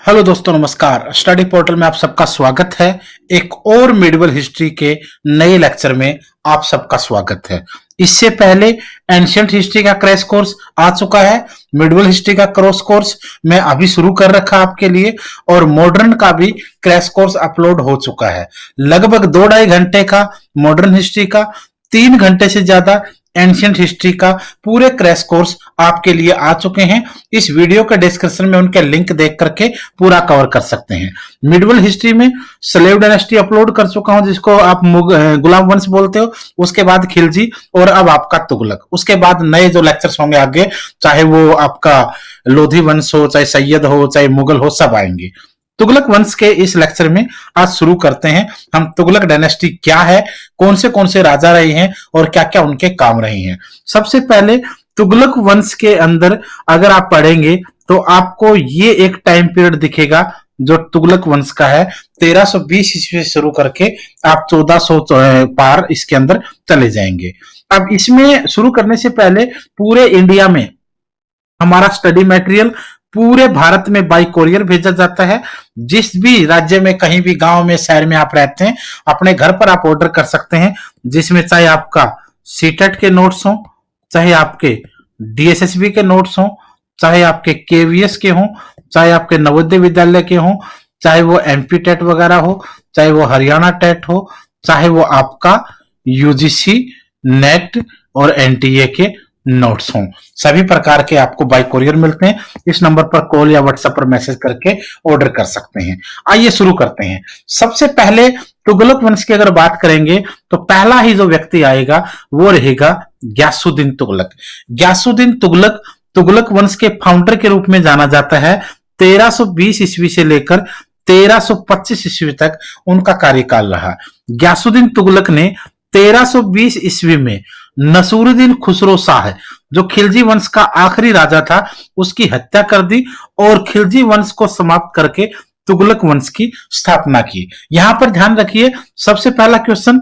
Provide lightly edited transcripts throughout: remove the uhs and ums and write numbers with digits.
Hello दोस्तों, नमस्कार। Study portal में आप सबका स्वागत है। एक और मिडिवल हिस्ट्री के नए लेक्चर में आप सबका स्वागत है। इससे पहले एंशिएंट हिस्ट्री का क्रैश कोर्स आ चुका है। मिडिवल हिस्ट्री का क्रैश कोर्स मैं अभी शुरू कर रखा आपके लिए, और मॉडर्न का भी क्रैश कोर्स अपलोड हो चुका है। लगभग 2-2.5 घंटे का मॉडर्न हिस्ट्री का, 3 घंटे से ज्यादा एंशिएंट हिस्ट्री का पूरे क्रैश कोर्स आपके लिए आ चुके हैं। इस वीडियो के डिस्क्रिप्शन में उनके लिंक देख करके पूरा कवर कर सकते हैं। मिडिवल हिस्ट्री में स्लेव डायनेस्टी अपलोड कर चुका हूं, जिसको आप गुलाम वंश बोलते हो। उसके बाद खिलजी, और अब आपका तुगलक। उसके बाद नए जो लेक्चर्स होंगे आगे, चाहे वो आपका लोधी वंश हो, चाहे सैयद हो, चाहे मुगल हो, सब आएंगे। तुगलक वंश के इस लेक्चर में आज शुरू करते हैं हम। तुगलक डायनेस्टी क्या है, कौन से राजा रहे हैं और क्या क्या उनके काम रहे हैं। सबसे पहले तुगलक वंश के अंदर अगर आप पढ़ेंगे तो आपको ये एक टाइम पीरियड दिखेगा जो तुगलक वंश का है। 1320 ईस्वी से शुरू करके आप 1400 पार इसके अंदर चले जाएंगे। अब इसमें शुरू करने से पहले पूरे इंडिया में हमारा स्टडी मटेरियल पूरे भारत में बाई कोरियर भेजा जाता है। जिस भी राज्य में, कहीं भी गांव में, शहर में आप रहते हैं, अपने घर पर आप ऑर्डर कर सकते हैं। जिसमें चाहे आपका सीटेट के नोट्स हो, चाहे आपके डीएसएसबी के नोट्स हो, चाहे आपके केवीएस के हो, चाहे आपके नवोदय विद्यालय के हो, चाहे वो एमपी टेट वगैरह हो, चाहे वो हरियाणा टेट हो, चाहे वो आपका यूजीसी नेट और एनटीए के नोट्स हों, सभी प्रकार के आपको बाय कोरियर मिलते हैं। इस नंबर पर कॉल या व्हाट्सएप पर मैसेज करके ऑर्डर कर सकते हैं। आइए शुरू करते हैं। सबसे पहले तुगलक वंश की अगर बात करेंगे तो पहला ही जो व्यक्ति आएगा वो रहेगा ग्यासुद्दीन तुगलक। ग्यासुद्दीन तुगलक तुगलक वंश के फाउंडर के रूप में जाना जाता है। 1320 ईस्वी से लेकर 1325 ईस्वी तक उनका कार्यकाल रहा। ग्यासुद्दीन तुगलक ने 1320 ईस्वी में नसूरुद्दीन खुसरो शाह, जो खिलजी वंश का आखिरी राजा था, उसकी हत्या कर दी और खिलजी वंश को समाप्त करके तुगलक वंश की स्थापना की। यहां पर ध्यान रखिए, सबसे पहला क्वेश्चन,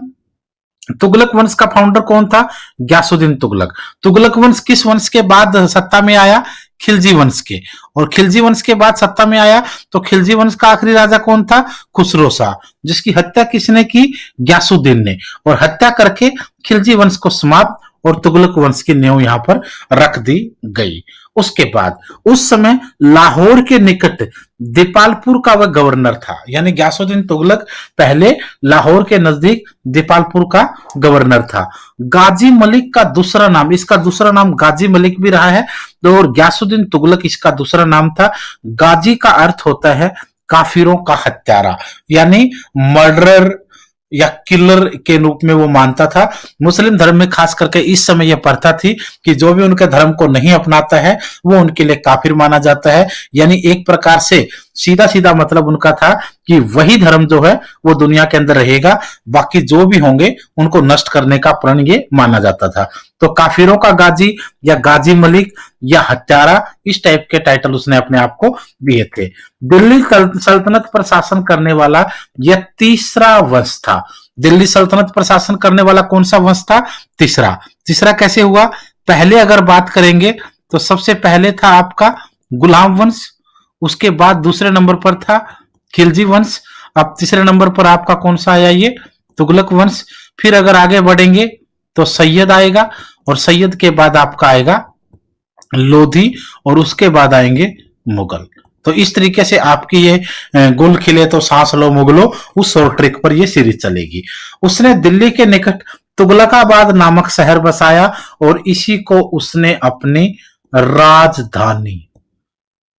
तुगलक वंश का फाउंडर कौन था? ग्यासुद्दीन तुगलक। तुगलक वंश किस वंश के बाद सत्ता में आया? खिलजी वंश के। और खिलजी वंश के बाद सत्ता में आया तो खिलजी वंश का आखिरी राजा कौन था? खुसरो शाह, जिसकी हत्या किसने की? ग्यासुद्दीन ने। और हत्या करके खिलजी वंश को समाप्त और तुगलक वंश की नींव यहां पर रख दी गई। उसके बाद उस समय लाहौर के निकट दीपालपुर का वह गवर्नर था। यानी ग्यासुद्दीन तुगलक पहले लाहौर के नजदीक दीपालपुर का गवर्नर था। गाजी मलिक का दूसरा नाम, इसका दूसरा नाम गाजी मलिक भी रहा है, और ग्यासुद्दीन तुगलक इसका दूसरा नाम था। गाजी का अर्थ होता है काफिरों का हत्यारा, यानी मर्डरर या किलर के रूप में वो मानता था। मुस्लिम धर्म में खास करके इस समय यह प्रथा थी कि जो भी उनके धर्म को नहीं अपनाता है वो उनके लिए काफिर माना जाता है। यानी एक प्रकार से सीधा सीधा मतलब उनका था कि वही धर्म जो है वो दुनिया के अंदर रहेगा, बाकी जो भी होंगे उनको नष्ट करने का प्रण ये माना जाता था। तो काफिरों का गाजी या गाजी मलिक या हत्यारा, इस टाइप के टाइटल उसने अपने आप को दिए थे। दिल्ली सल्तनत पर शासन करने वाला यह तीसरा वंश था। दिल्ली सल्तनत पर शासन करने वाला कौन सा वंश था? तीसरा। तीसरा कैसे हुआ? पहले अगर बात करेंगे तो सबसे पहले था आपका गुलाम वंश, उसके बाद दूसरे नंबर पर था खिलजी वंश, अब तीसरे नंबर पर आपका कौन सा आया? ये तुगलक वंश। फिर अगर आगे बढ़ेंगे तो सैयद आएगा, और सैयद के बाद आपका आएगा लोधी, और उसके बाद आएंगे मुगल। तो इस तरीके से आपकी ये गुल खिले तो सांस लो मुगलो, उस शॉर्ट ट्रिक पर ये सीरीज चलेगी। उसने दिल्ली के निकट तुगलकाबाद नामक शहर बसाया और इसी को उसने अपनी राजधानी,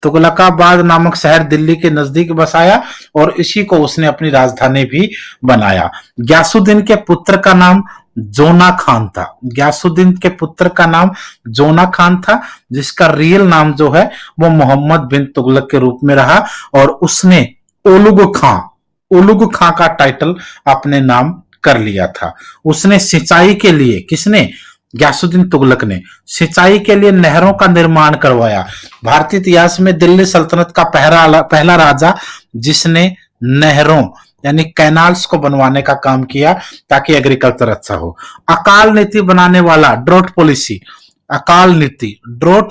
तुगलकाबाद नामक शहर दिल्ली के नजदीक बसाया और इसी को उसने अपनी राजधानी भी बनाया। ग्यासुद्दीन के पुत्र का नाम जोना खान था। ग्यासुद्दीन के पुत्र का नाम जोना खान था, जिसका रियल नाम जो है वो मोहम्मद बिन तुगलक के रूप में रहा, और उसने ओलुग खां का टाइटल अपने नाम कर लिया था। उसने सिंचाई के लिए, किसने? ग्यासुद्दीन तुगलक ने सिंचाई के लिए नहरों का निर्माण करवाया। भारतीय इतिहास में दिल्ली सल्तनत का पहला राजा जिसने नहरों यानी कैनाल्स को बनवाने का काम किया ताकि एग्रीकल्चर अच्छा हो। अकाल नीति बनाने वाला, ड्रॉट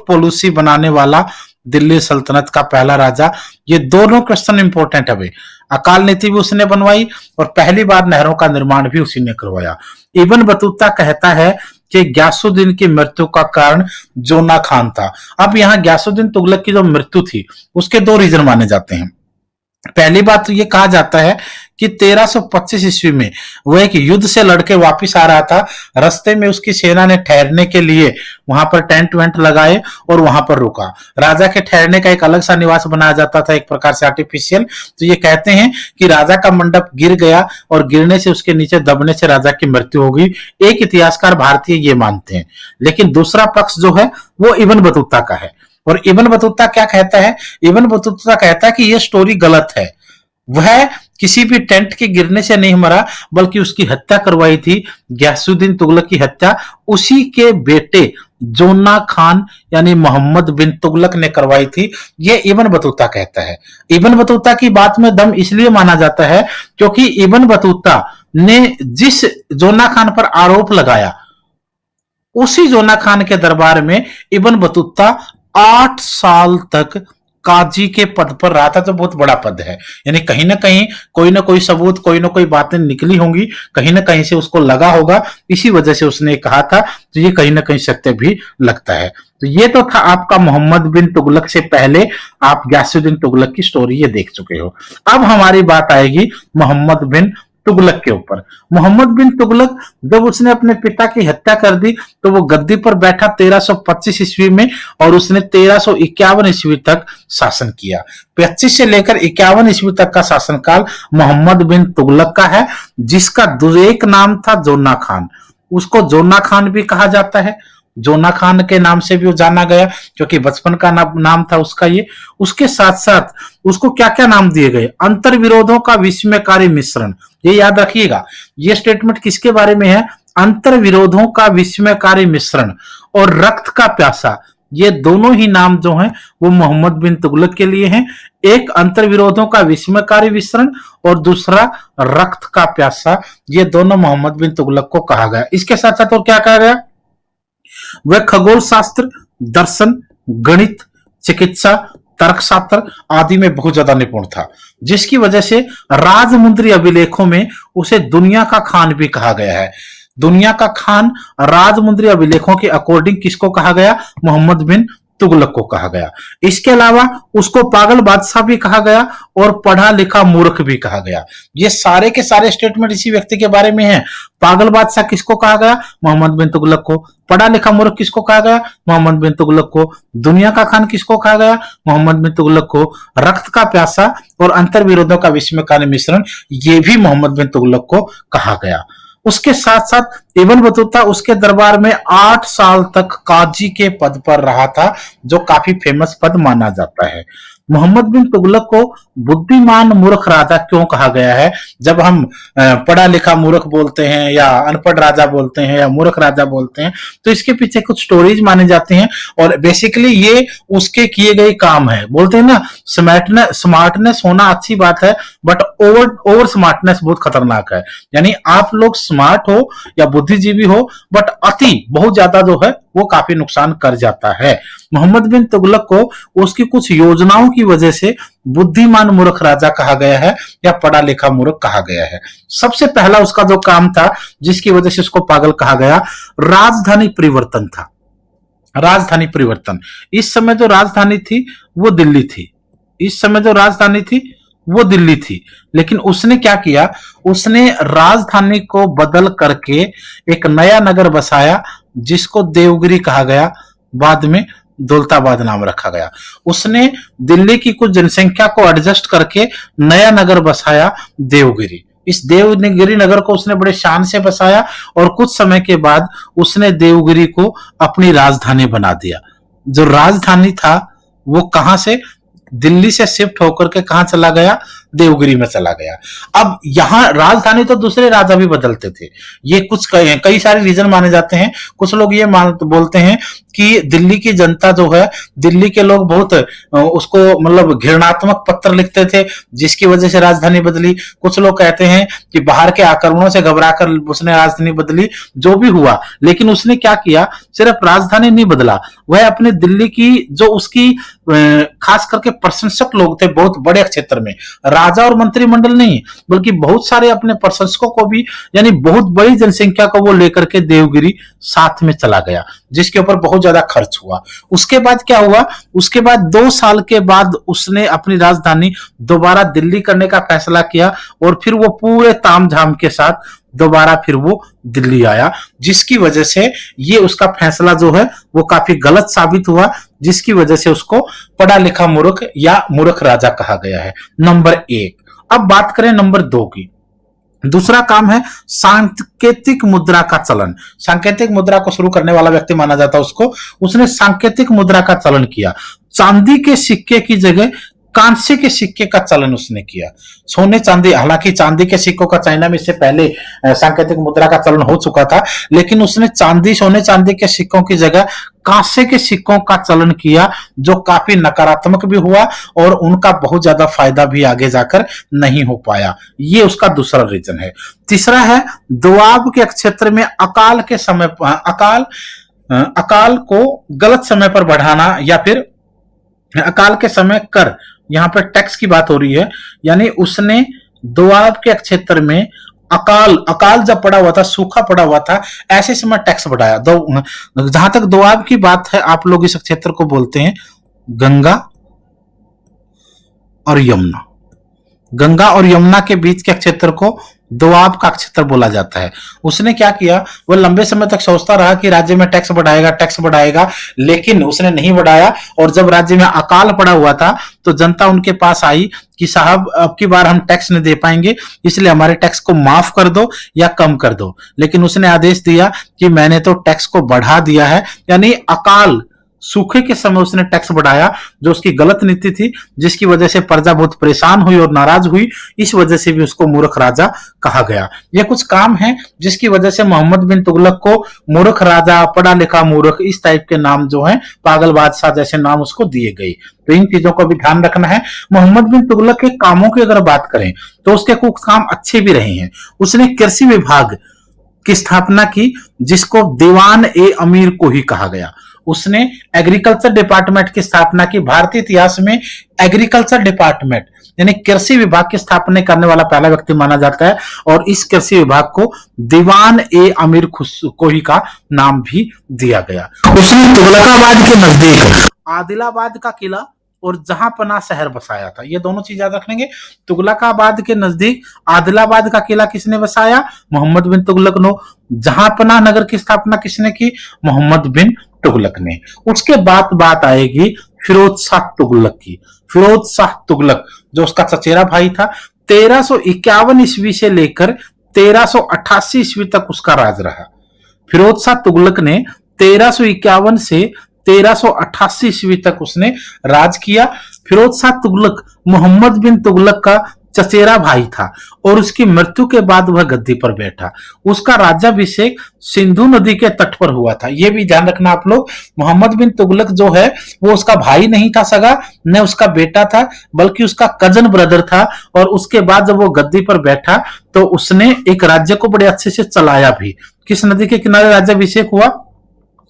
पॉलिसी बनाने वाला दिल्ली सल्तनत का पहला राजा। ये दोनों क्वेश्चन इंपॉर्टेंट है भाई। अकाल नीति भी उसने बनवाई और पहली बार नहरों का निर्माण भी उसी ने करवाया। इब्न बतूता कहता है कि ग्यासुद्दीन की मृत्यु का कारण जोना खान था। अब यहाँ ग्यासुद्दीन तुगलक की जो मृत्यु थी उसके दो रीजन माने जाते हैं। पहली बात तो ये कहा जाता है कि 1325 ईस्वी में वो एक युद्ध से लड़के वापिस आ रहा था। रास्ते में उसकी सेना ने ठहरने के लिए वहां पर टेंट वेंट लगाए और वहां पर रुका। राजा के ठहरने का एक अलग सा निवास बनाया जाता था, एक प्रकार से आर्टिफिशियल। तो ये कहते हैं कि राजा का मंडप गिर गया और गिरने से उसके नीचे दबने से राजा की मृत्यु हो गई। एक इतिहासकार भारतीय ये मानते हैं, लेकिन दूसरा पक्ष जो है वो इब्न बतूता का है। और इब्न बतूता क्या कहता है? इब्न बतूता कहता है कि यह स्टोरी गलत है। वह किसी भी टेंट के गिरने से नहीं मरा, बल्कि उसकी हत्या करवाई थी ग्यासुद्दीन तुगलक की हत्या उसी के बेटे जोना खान यानी मोहम्मद बिन तुगलक ने करवाई थी। यह इब्न बतूता कहता है। इब्न बतूता की बात में दम इसलिए माना जाता है क्योंकि इब्न बतूता ने जिस जोना खान पर आरोप लगाया उसी जोना खान के दरबार में इब्न बतूता 8 साल तक काजी के पद पर रहा था। तो बहुत बड़ा पद है, यानी कहीं ना कोई सबूत, कोई ना कोई बातें निकली होंगी, कहीं ना कहीं से उसको लगा होगा, इसी वजह से उसने कहा था। तो ये कहीं ना कहीं सत्य भी लगता है। तो ये तो था आपका मोहम्मद बिन तुगलक से पहले आप ग्यासुद्दीन तुगलक की स्टोरी ये देख चुके हो। अब हमारी बात आएगी मोहम्मद बिन तुगलक के ऊपर। मोहम्मद बिन तुगलक जब उसने अपने पिता की हत्या कर दी तो वो गद्दी पर बैठा 1325 ईस्वी में और उसने 1351 ईस्वी तक शासन किया। 25 से लेकर 51 ईस्वी तक का शासनकाल मोहम्मद बिन तुगलक का है, जिसका एक नाम था जोना खान। उसको जोना खान भी कहा जाता है। जोना खान के नाम से भी वो जाना गया क्योंकि बचपन का नाम था उसका ये। उसके साथ साथ उसको क्या क्या नाम दिए गए? अंतर विरोधों का विस्मयकारी मिश्रण। ये याद रखिएगा, ये स्टेटमेंट किसके बारे में है? अंतर विरोधों का विस्मयकारी मिश्रण और रक्त का प्यासा। ये दोनों ही नाम जो हैं वो मोहम्मद बिन तुगलक के लिए हैं। एक अंतर विरोधों का विस्मयकारी मिश्रण और दूसरा रक्त का प्यासा। ये दोनों मोहम्मद बिन तुगलक को कहा गया। इसके साथ साथ और क्या कहा गया? वह खगोल शास्त्र, दर्शन, गणित, चिकित्सा, तर्कशास्त्र आदि में बहुत ज्यादा निपुण था, जिसकी वजह से राजमुंद्री अभिलेखों में उसे दुनिया का खान भी कहा गया है। दुनिया का खान राजमुंद्री अभिलेखों के अकॉर्डिंग किसको कहा गया? मोहम्मद बिन तुगलक को कहा गया। इसके अलावा उसको पागल बादशाह भी कहा गया और पढ़ा लिखा मूर्ख भी कहा गया। ये सारे के सारे स्टेटमेंट इसी व्यक्ति के बारे में हैं। पागल बादशाह किसको कहा गया? मोहम्मद बिन तुगलक को। पढ़ा लिखा मूर्ख किसको कहा गया? मोहम्मद बिन तुगलक को। दुनिया का खान किसको कहा गया? मोहम्मद बिन तुगलक को। रक्त का प्यासा और अंतर विरोधों का विस्मयकारी मिश्रण, ये भी मोहम्मद बिन तुगलक को कहा गया। उसके साथ साथ इब्न बतूता उसके दरबार में 8 साल तक काजी के पद पर रहा था, जो काफी फेमस पद माना जाता है। मोहम्मद बिन तुगलक को बुद्धिमान मूर्ख राजा क्यों कहा गया है? जब हम पढ़ा लिखा मूर्ख बोलते हैं या अनपढ़ राजा बोलते हैं या मूर्ख राजा बोलते हैं, तो इसके पीछे कुछ स्टोरीज माने जाते हैं और बेसिकली ये उसके किए गए काम है। बोलते हैं ना, स्मार्टनेस होना अच्छी बात है, बट ओवर स्मार्टनेस बहुत खतरनाक है। यानी आप लोग स्मार्ट हो या बुद्धिजीवी हो, बट अति बहुत ज्यादा जो है वो काफी नुकसान कर जाता है। मोहम्मद बिन तुगलक को उसकी कुछ योजनाओं की वजह से बुद्धिमान मूर्ख राजा कहा गया है या पढ़ा लिखा मूर्ख कहा गया है। सबसे पहला उसका जो काम था जिसकी वजह से उसको पागल कहा गया, राजधानी परिवर्तन था। राजधानी परिवर्तन। इस समय जो राजधानी थी वो दिल्ली थी। इस समय जो राजधानी थी वो दिल्ली थी, लेकिन उसने क्या किया? उसने राजधानी को बदल करके एक नया नगर बसाया जिसको देवगिरी कहा गया, बाद में दौलताबाद नाम रखा गया। उसने दिल्ली की कुछ जनसंख्या को एडजस्ट करके नया नगर बसाया देवगिरी। इस देवगिरी नगर को उसने बड़े शान से बसाया और कुछ समय के बाद उसने देवगिरी को अपनी राजधानी बना दिया। जो राजधानी था वो कहां से? दिल्ली से शिफ्ट होकर के कहां चला गया, देवगिरी में चला गया। अब यहां राजधानी तो दूसरे राजा भी बदलते थे, ये कुछ कई सारे रीजन माने जाते हैं। कुछ लोग ये बोलते हैं कि दिल्ली की जनता जो है, दिल्ली के लोग बहुत उसको मतलब घृणात्मक पत्र लिखते थे, जिसकी वजह से राजधानी बदली। कुछ लोग कहते हैं कि बाहर के आक्रमणों से घबराकर उसने राजधानी बदली। जो भी हुआ, लेकिन उसने क्या किया, सिर्फ राजधानी नहीं बदला, वह अपने दिल्ली की जो उसकी खास करके प्रशंसक लोग थे बहुत बड़े क्षेत्र में, राजा और मंत्रिमंडल नहीं बल्कि बहुत सारे अपने प्रशंसकों को भी, यानी बहुत बड़ी जनसंख्या को वो लेकर के देवगिरी साथ में चला गया, जिसके ऊपर बहुत ज्यादा खर्च हुआ। उसके बाद क्या हुआ, उसके बाद 2 साल के बाद उसने अपनी राजधानी दोबारा दिल्ली करने का फैसला किया और फिर वो पूरे तामझाम के साथ दोबारा फिर वो दिल्ली आया, जिसकी वजह से ये उसका फैसला जो है वो काफी गलत साबित हुआ, जिसकी वजह से उसको पढ़ा लिखा मूर्ख या मूर्ख राजा कहा गया है। नंबर 1। अब बात करें नंबर 2 की। दूसरा काम है सांकेतिक मुद्रा का चलन। सांकेतिक मुद्रा को शुरू करने वाला व्यक्ति माना जाता है उसको, उसने सांकेतिक मुद्रा का चलन किया। चांदी के सिक्के की जगह कांसे के सिक्के का चलन उसने किया। सोने चांदी, हालांकि चांदी के सिक्कों का चाइना में इससे पहले सांकेतिक मुद्रा का चलन हो चुका था, लेकिन उसने सोने चांदी के सिक्कों की जगह कांसे के सिक्कों का चलन किया, जो काफी नकारात्मक भी हुआ और उनका बहुत ज्यादा फायदा भी आगे जाकर नहीं हो पाया। ये उसका दूसरा रीजन है। तीसरा है दोआब के क्षेत्र में अकाल के समय अकाल को गलत समय पर बढ़ाना, या फिर अकाल के समय कर, यहां पर टैक्स की बात हो रही है, यानी उसने दोआब के क्षेत्र में अकाल जब पड़ा हुआ था, सूखा पड़ा हुआ था, ऐसे समय टैक्स बढ़ाया। जहां तक दोआब की बात है, आप लोग इस क्षेत्र को बोलते हैं गंगा और यमुना। गंगा और यमुना के बीच के क्षेत्र को दोआब का क्षेत्र बोला जाता है। उसने क्या किया, वो लंबे समय तक सोचता रहा कि राज्य में टैक्स बढ़ाएगा, लेकिन उसने नहीं बढ़ाया। और जब राज्य में अकाल पड़ा हुआ था तो जनता उनके पास आई कि साहब अब की बार हम टैक्स नहीं दे पाएंगे, इसलिए हमारे टैक्स को माफ कर दो या कम कर दो। लेकिन उसने आदेश दिया कि मैंने तो टैक्स को बढ़ा दिया है, यानी अकाल सूखे के समय उसने टैक्स बढ़ाया, जो उसकी गलत नीति थी, जिसकी वजह से प्रजा बहुत परेशान हुई और नाराज हुई। इस वजह से भी उसको मूर्ख राजा कहा गया। ये कुछ काम है जिसकी वजह से मोहम्मद बिन तुगलक को मूर्ख राजा, पढ़ा लिखा मूर्ख, इस टाइप के नाम जो है, पागल बादशाह जैसे नाम उसको दिए गए। तो इन चीजों को भी ध्यान रखना है। मोहम्मद बिन तुगलक के कामों की अगर बात करें तो उसके कुछ काम अच्छे भी रहे हैं। उसने कृषि विभाग की स्थापना की, जिसको दीवान ए अमीर को ही कहा गया। उसने एग्रीकल्चर डिपार्टमेंट की स्थापना की। भारतीय इतिहास में एग्रीकल्चर डिपार्टमेंट यानी कृषि विभाग की स्थापना करने वाला पहला व्यक्ति माना जाता है, और इस कृषि विभाग को दीवान ए अमीर कोही का नाम भी दिया गया। उसने तुगलकाबाद के नजदीक आदिलाबाद का किला और जहांपना शहर बसाया था। ये दोनों चीज याद रखेंगे। तुगलकाबाद के नजदीक आदिलाबाद का किला किसने बसाया? मोहम्मद बिन तुगलक ने। जहांपना नगर की स्थापना किसने की? मोहम्मद बिन तुगलक ने। उसके बाद बात आएगी फिरोज शाह तुगलक की। फिरोज शाह तुगलक जो उसका चचेरा भाई था, 1351 ईस्वी से लेकर 1388 ईस्वी तक उसका राज रहा। फिरोज शाह तुगलक ने 1351 से 1388 ईस्वी तक उसने राज किया। फिरोज शाह तुगलक मोहम्मद बिन तुगलक का चचेरा भाई था और उसकी मृत्यु के बाद वह गद्दी पर बैठा। उसका राज्याभिषेक सिंधु नदी के तट पर हुआ था। यह भी ध्यान रखना आप लोग। मोहम्मद बिन तुगलक जो है वो उसका भाई नहीं था सगा, न उसका बेटा था, बल्कि उसका कजन ब्रदर था। और उसके बाद जब वो गद्दी पर बैठा तो उसने एक राज्य को बड़े अच्छे से चलाया भी। किस नदी के किनारे राज्याभिषेक हुआ?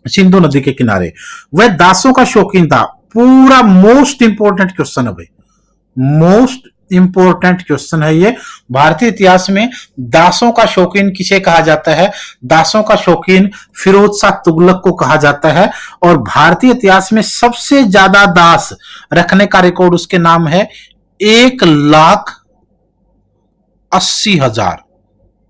सिंधु नदी के किनारे। वह दासों का शौकीन था। पूरा मोस्ट इंपोर्टेंट क्वेश्चन है भाई, मोस्ट इंपोर्टेंट क्वेश्चन है ये। भारतीय इतिहास में दासों का शौकीन किसे कहा जाता है? दासों का शौकीन फिरोज शाह तुगलक को कहा जाता है। और भारतीय इतिहास में सबसे ज्यादा दास रखने का रिकॉर्ड उसके नाम है 1,80,000।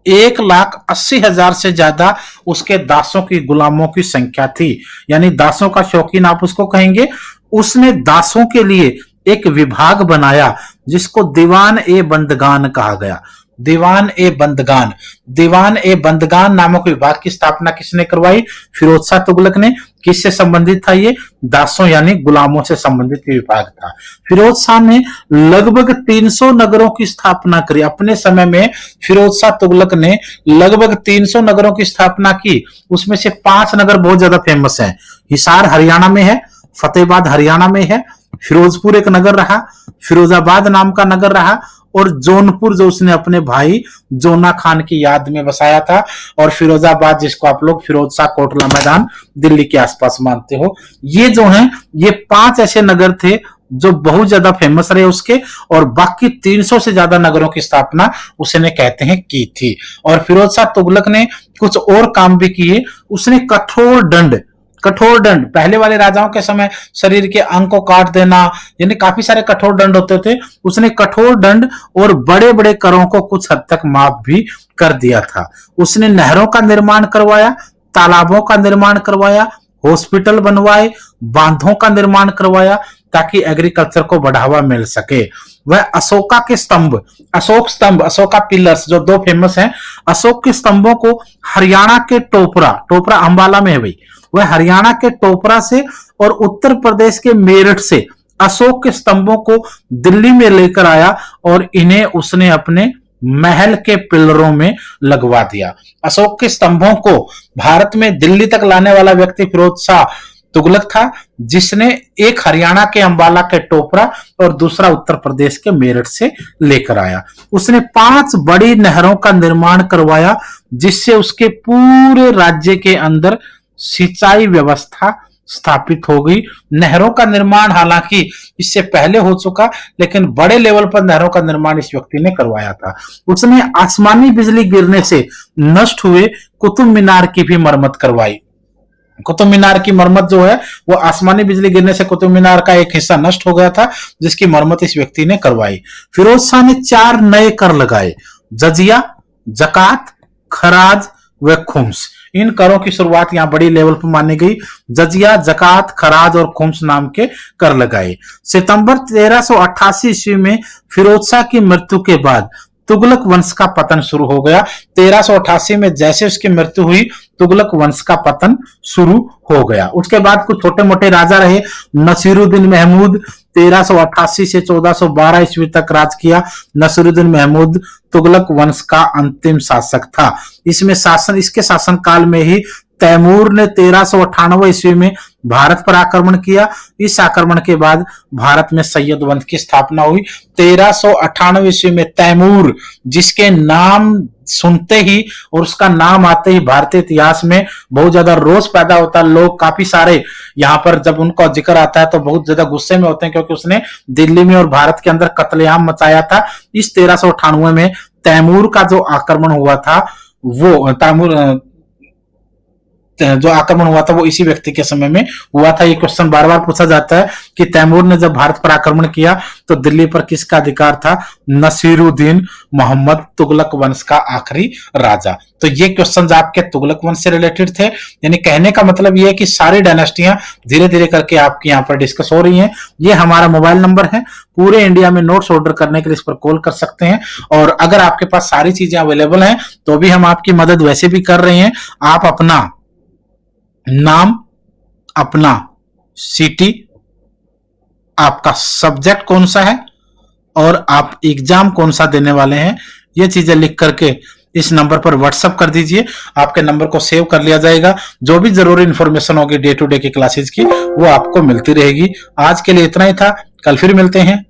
1,80,000 से ज्यादा उसके दासों की, गुलामों की संख्या थी। यानी दासों का शौकीन आप उसको कहेंगे। उसने दासों के लिए एक विभाग बनाया जिसको दीवान ए बंदगान कहा गया। दीवान ए बंदगान। दीवान ए बंदगान नामक विभाग की स्थापना किसने करवाई? फिरोज शाह तुगलक ने। किससे संबंधित था ये? दासों यानी गुलामों से संबंधित विभाग था। फिरोज शाह ने लगभग 300 नगरों की स्थापना करी। अपने समय में फिरोज शाह तुगलक ने लगभग 300 नगरों की स्थापना की। उसमें से 5 नगर बहुत ज्यादा फेमस हैं। हिसार हरियाणा में है, फतेहाबाद हरियाणा में है, फिरोजपुर एक नगर रहा, फिरोजाबाद नाम का नगर रहा, और जौनपुर जो उसने अपने भाई जोना खान की याद में बसाया था, और फिरोजाबाद जिसको आप लोग फिरोज शाह कोटला मैदान दिल्ली के आसपास मानते हो। ये जो हैं ये 5 ऐसे नगर थे जो बहुत ज्यादा फेमस रहे उसके, और बाकी 300 से ज्यादा नगरों की स्थापना उसने कहते हैं की थी। और फिरोज शाह तुगलक ने कुछ और काम भी किए। उसने कठोर दंड पहले वाले राजाओं के समय शरीर के अंग को काट देना, यानी काफी सारे कठोर दंड होते थे। उसने कठोर दंड और बड़े बड़े करों को कुछ हद तक माफ भी कर दिया था। उसने नहरों का निर्माण करवाया, तालाबों का निर्माण करवाया, हॉस्पिटल बनवाए, बांधों का निर्माण करवाया ताकि एग्रीकल्चर को बढ़ावा मिल सके। वह अशोका के स्तंभ, अशोका पिलर्स जो 2 फेमस हैं, अशोक के स्तंभों को हरियाणा के टोपरा अंबाला में है भाई, वह हरियाणा के टोपरा से और उत्तर प्रदेश के मेरठ से अशोक के स्तंभों को दिल्ली में लेकर आया और इन्हें उसने अपने महल के पिलरों में लगवा दिया। अशोक के स्तंभों को भारत में दिल्ली तक लाने वाला व्यक्ति फिरोज शाह तुगलक था, जिसने एक हरियाणा के अंबाला के टोपरा और दूसरा उत्तर प्रदेश के मेरठ से लेकर आया। उसने 5 बड़ी नहरों का निर्माण करवाया, जिससे उसके पूरे राज्य के अंदर सिंचाई व्यवस्था स्थापित हो गई। नहरों का निर्माण हालांकि इससे पहले हो चुका, लेकिन बड़े लेवल पर नहरों का निर्माण इस व्यक्ति ने करवाया था। उसने आसमानी बिजली गिरने से नष्ट हुए कुतुब मीनार की भी मरम्मत करवाई। कुतुब मीनार की मरम्मत जो है वो आसमानी बिजली गिरने से कुतुब मीनार का एक हिस्सा नष्ट हो गया था, जिसकी मरम्मत इस व्यक्ति ने करवाई। फिरोज शाह ने 4 नए कर लगाए, जजिया, जकात, खराज व खुम्स। इन करों की शुरुआत यहां बड़ी लेवल पर मानी गई। जजिया, जकात, खराज और खुम्स नाम के कर लगाए। सितंबर 1388 ईस्वी में फिरोज शाह की मृत्यु के बाद तुगलक वंश का पतन शुरू हो गया। 1388 में जैसे उसकी मृत्यु हुई, तुगलक वंश का पतन शुरू हो गया। उसके बाद कुछ छोटे मोटे राजा रहे। नसीरुद्दीन महमूद 1388 से 1412 ईस्वी तक राज किया। नसीरुद्दीन महमूद तुगलक वंश का अंतिम शासक था। इसके शासन काल में ही तैमूर ने 1398 ईस्वी में भारत पर आक्रमण किया। इस आक्रमण के बाद भारत में सैयद वंश की स्थापना हुई। 1398 ईस्वी में तैमूर, जिसके नाम सुनते ही और उसका नाम आते ही भारतीय इतिहास में बहुत ज्यादा रोष पैदा होता है। लोग काफी सारे यहाँ पर जब उनका जिक्र आता है तो बहुत ज्यादा गुस्से में होते हैं, क्योंकि उसने दिल्ली में और भारत के अंदर कत्लेआम मचाया था। इस 1398 में तैमूर का जो आक्रमण हुआ था वो इसी व्यक्ति के समय में हुआ था। ये क्वेश्चन बार बार पूछा जाता है कि तैमूर ने जब भारत पर आक्रमण किया तो दिल्ली पर किसका अधिकार था? नसीरुद्दीन मोहम्मद, तुगलक वंश का आखिरी राजा। तो ये क्वेश्चन आपके तुगलक वंश से रिलेटेड थे। यानी कहने का मतलब ये है कि सारी डायनेस्टियां धीरे धीरे करके आपकी यहाँ पर डिस्कस हो रही हैं। ये हमारा मोबाइल नंबर है, पूरे इंडिया में नोट्स ऑर्डर करने के लिए इस पर कॉल कर सकते हैं। और अगर आपके पास सारी चीजें अवेलेबल हैं तो भी हम आपकी मदद वैसे भी कर रहे हैं। आप अपना नाम, अपना सिटी, आपका सब्जेक्ट कौन सा है और आप एग्जाम कौन सा देने वाले हैं, ये चीजें लिख करके इस नंबर पर व्हाट्सएप कर दीजिए। आपके नंबर को सेव कर लिया जाएगा। जो भी जरूरी इंफॉर्मेशन होगी डे टू डे की क्लासेज की वो आपको मिलती रहेगी। आज के लिए इतना ही था, कल फिर मिलते हैं।